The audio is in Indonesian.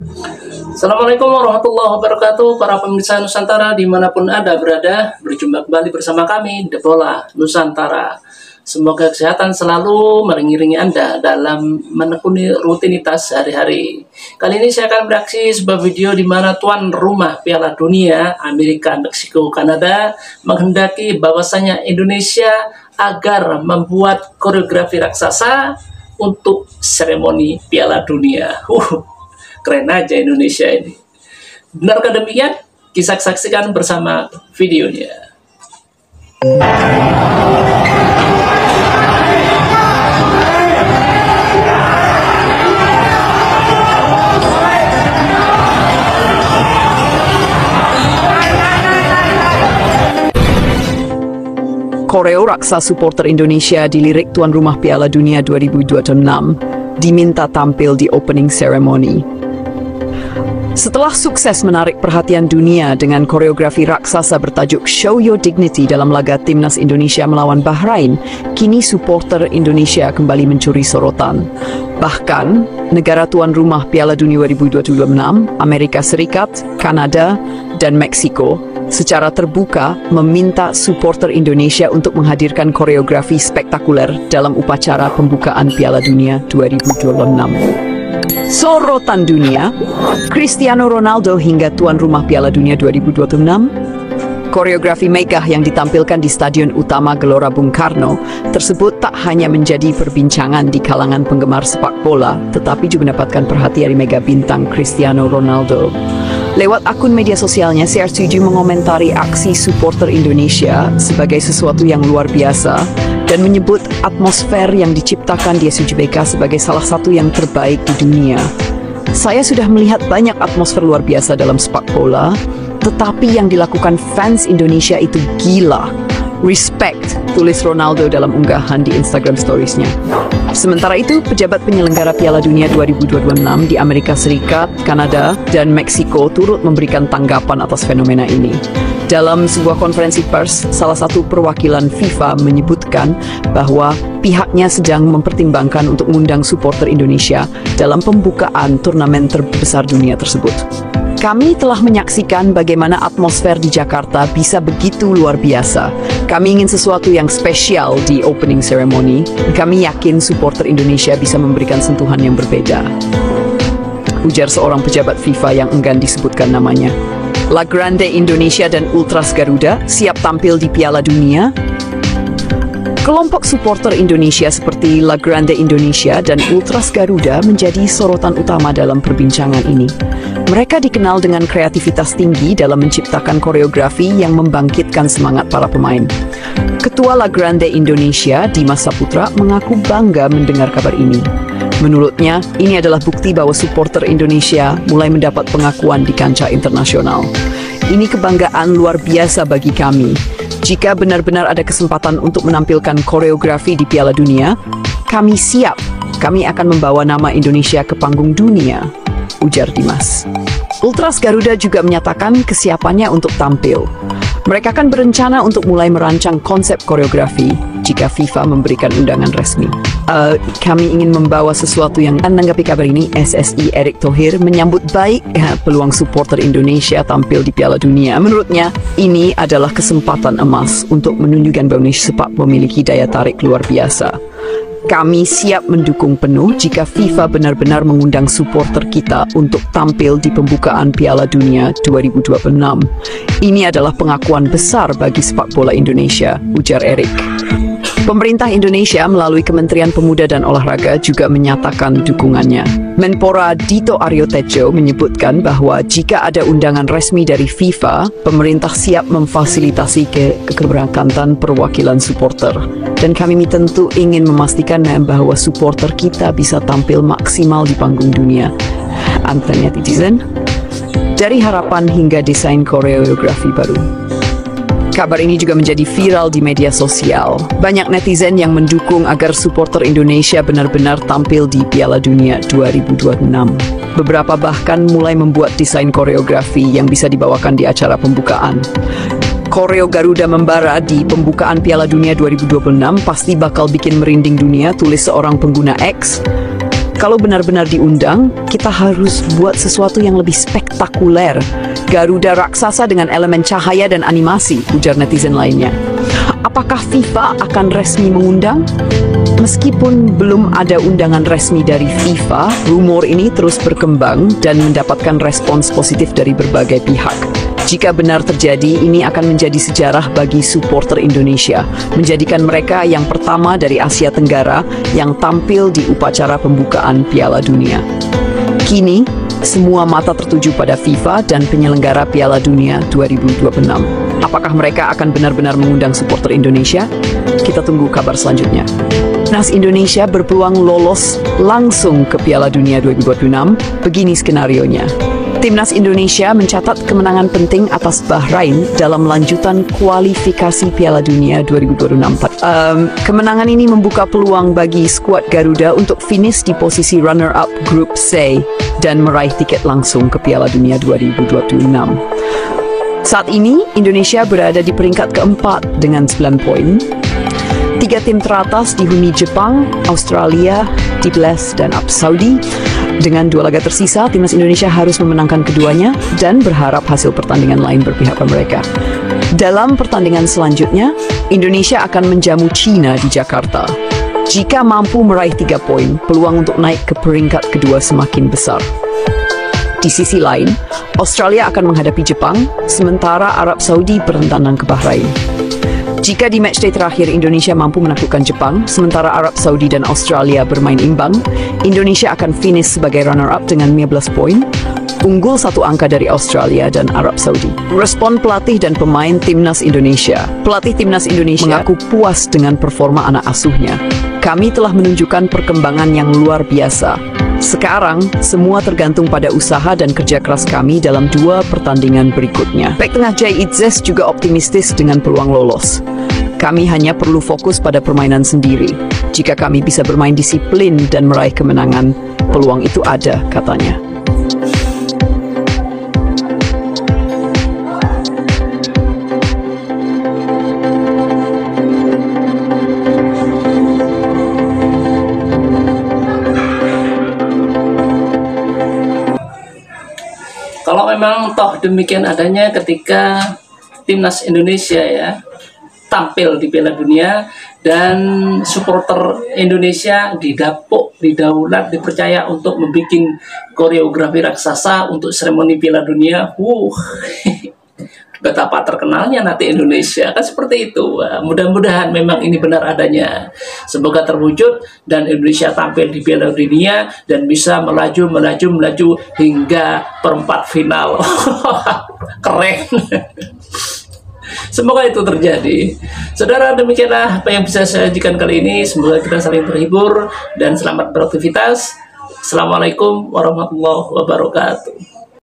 Assalamualaikum warahmatullahi wabarakatuh, para pemirsa Nusantara dimanapun Anda berada. Berjumpa kembali bersama kami, The Bola Nusantara. Semoga kesehatan selalu mengiringi Anda dalam menekuni rutinitas sehari-hari. Kali ini saya akan bereaksi sebuah video di mana tuan rumah Piala Dunia, Amerika, Meksiko, Kanada, menghendaki bahwasanya Indonesia agar membuat koreografi raksasa untuk seremoni Piala Dunia. Keren aja Indonesia ini. Benarkah demikian? Kita saksikan bersama videonya. Koreo raksa supporter Indonesia dilirik tuan rumah Piala Dunia 2026 diminta tampil di opening ceremony. Setelah sukses menarik perhatian dunia dengan koreografi raksasa bertajuk Show Your Dignity dalam laga Timnas Indonesia melawan Bahrain, kini supporter Indonesia kembali mencuri sorotan. Bahkan, negara tuan rumah Piala Dunia 2026, Amerika Serikat, Kanada, dan Meksiko, secara terbuka meminta supporter Indonesia untuk menghadirkan koreografi spektakuler dalam upacara pembukaan Piala Dunia 2026. Sorotan dunia, Cristiano Ronaldo hingga tuan rumah Piala Dunia 2026. Koreografi megah yang ditampilkan di Stadion Utama Gelora Bung Karno tersebut tak hanya menjadi perbincangan di kalangan penggemar sepak bola, tetapi juga mendapatkan perhatian dari mega bintang Cristiano Ronaldo. Lewat akun media sosialnya, CR7 mengomentari aksi supporter Indonesia sebagai sesuatu yang luar biasa dan menyebut atmosfer yang diciptakan di SUJBK sebagai salah satu yang terbaik di dunia. Saya sudah melihat banyak atmosfer luar biasa dalam sepak bola, tetapi yang dilakukan fans Indonesia itu gila. Respect, tulis Ronaldo dalam unggahan di Instagram Stories-nya. Sementara itu, pejabat penyelenggara Piala Dunia 2026 di Amerika Serikat, Kanada, dan Meksiko turut memberikan tanggapan atas fenomena ini. Dalam sebuah konferensi pers, salah satu perwakilan FIFA menyebutkan bahwa pihaknya sedang mempertimbangkan untuk mengundang supporter Indonesia dalam pembukaan turnamen terbesar dunia tersebut. Kami telah menyaksikan bagaimana atmosfer di Jakarta bisa begitu luar biasa. Kami ingin sesuatu yang spesial di opening ceremony. Kami yakin supporter Indonesia bisa memberikan sentuhan yang berbeda, ujar seorang pejabat FIFA yang enggan disebutkan namanya. La Grande Indonesia dan Ultras Garuda siap tampil di Piala Dunia. Kelompok supporter Indonesia seperti La Grande Indonesia dan Ultras Garuda menjadi sorotan utama dalam perbincangan ini. Mereka dikenal dengan kreativitas tinggi dalam menciptakan koreografi yang membangkitkan semangat para pemain. Ketua La Grande Indonesia, Dimas Saputra, mengaku bangga mendengar kabar ini. Menurutnya, ini adalah bukti bahwa supporter Indonesia mulai mendapat pengakuan di kancah internasional. Ini kebanggaan luar biasa bagi kami. Jika benar-benar ada kesempatan untuk menampilkan koreografi di Piala Dunia, kami siap. Kami akan membawa nama Indonesia ke panggung dunia, ujar Dimas. Ultras Garuda juga menyatakan kesiapannya untuk tampil. Mereka akan berencana untuk mulai merancang konsep koreografi jika FIFA memberikan undangan resmi. Kami ingin membawa sesuatu yang menanggapi kabar ini. SSI Erick Thohir menyambut baik peluang supporter Indonesia tampil di Piala Dunia. Menurutnya, ini adalah kesempatan emas untuk menunjukkan bahwa Indonesia sepak memiliki daya tarik luar biasa. Kami siap mendukung penuh jika FIFA benar-benar mengundang supporter kita untuk tampil di pembukaan Piala Dunia 2026. Ini adalah pengakuan besar bagi sepak bola Indonesia, ujar Erick. Pemerintah Indonesia melalui Kementerian Pemuda dan Olahraga juga menyatakan dukungannya. Menpora Dito Aryo Tejo menyebutkan bahwa jika ada undangan resmi dari FIFA, pemerintah siap memfasilitasi keberangkatan perwakilan supporter. Dan kami tentu ingin memastikan bahwa supporter kita bisa tampil maksimal di panggung dunia. Antara netizen, dari harapan hingga desain koreografi baru. Kabar ini juga menjadi viral di media sosial. Banyak netizen yang mendukung agar supporter Indonesia benar-benar tampil di Piala Dunia 2026. Beberapa bahkan mulai membuat desain koreografi yang bisa dibawakan di acara pembukaan. Koreo Garuda membara di pembukaan Piala Dunia 2026 pasti bakal bikin merinding dunia, tulis seorang pengguna X. Kalau benar-benar diundang, kita harus buat sesuatu yang lebih spektakuler. Garuda raksasa dengan elemen cahaya dan animasi, ujar netizen lainnya. Apakah FIFA akan resmi mengundang? Meskipun belum ada undangan resmi dari FIFA, rumor ini terus berkembang dan mendapatkan respons positif dari berbagai pihak. Jika benar terjadi, ini akan menjadi sejarah bagi supporter Indonesia, menjadikan mereka yang pertama dari Asia Tenggara yang tampil di upacara pembukaan Piala Dunia. Kini, semua mata tertuju pada FIFA dan penyelenggara Piala Dunia 2026. Apakah mereka akan benar-benar mengundang supporter Indonesia? Kita tunggu kabar selanjutnya. Timnas Indonesia berpeluang lolos langsung ke Piala Dunia 2026. Begini skenarionya. Timnas Indonesia mencatat kemenangan penting atas Bahrain dalam lanjutan kualifikasi Piala Dunia 2026. Kemenangan ini membuka peluang bagi skuad Garuda untuk finish di posisi runner-up Grup C dan meraih tiket langsung ke Piala Dunia 2026. Saat ini, Indonesia berada di peringkat keempat dengan 9 poin. 3 tim teratas dihuni Jepang, Australia, Timor dan Arab Saudi. Dengan 2 laga tersisa, timnas Indonesia harus memenangkan keduanya dan berharap hasil pertandingan lain berpihak pada mereka. Dalam pertandingan selanjutnya, Indonesia akan menjamu China di Jakarta. Jika mampu meraih 3 poin, peluang untuk naik ke peringkat kedua semakin besar. Di sisi lain, Australia akan menghadapi Jepang, sementara Arab Saudi bertentangan ke Bahrain. Jika di matchday terakhir Indonesia mampu menaklukkan Jepang, sementara Arab Saudi dan Australia bermain imbang, Indonesia akan finish sebagai runner-up dengan 15 poin, unggul 1 angka dari Australia dan Arab Saudi. Respon pelatih dan pemain Timnas Indonesia. Pelatih Timnas Indonesia mengaku puas dengan performa anak asuhnya. Kami telah menunjukkan perkembangan yang luar biasa. Sekarang, semua tergantung pada usaha dan kerja keras kami dalam 2 pertandingan berikutnya. Bek tengah Jay Itzes juga optimistis dengan peluang lolos. Kami hanya perlu fokus pada permainan sendiri. Jika kami bisa bermain disiplin dan meraih kemenangan, peluang itu ada, katanya. Kalau memang toh demikian adanya ketika timnas Indonesia ya tampil di Piala Dunia dan supporter Indonesia didapuk, didaulat, dipercaya untuk membuat koreografi raksasa untuk seremoni Piala Dunia. Betapa terkenalnya nanti Indonesia, kan seperti itu. Mudah-mudahan memang ini benar adanya, semoga terwujud dan Indonesia tampil di Piala Dunia dan bisa melaju hingga perempat final. Keren. Semoga itu terjadi. Saudara, demikianlah apa yang bisa saya sajikan kali ini. Semoga kita saling terhibur dan selamat beraktivitas. Assalamualaikum warahmatullahi wabarakatuh.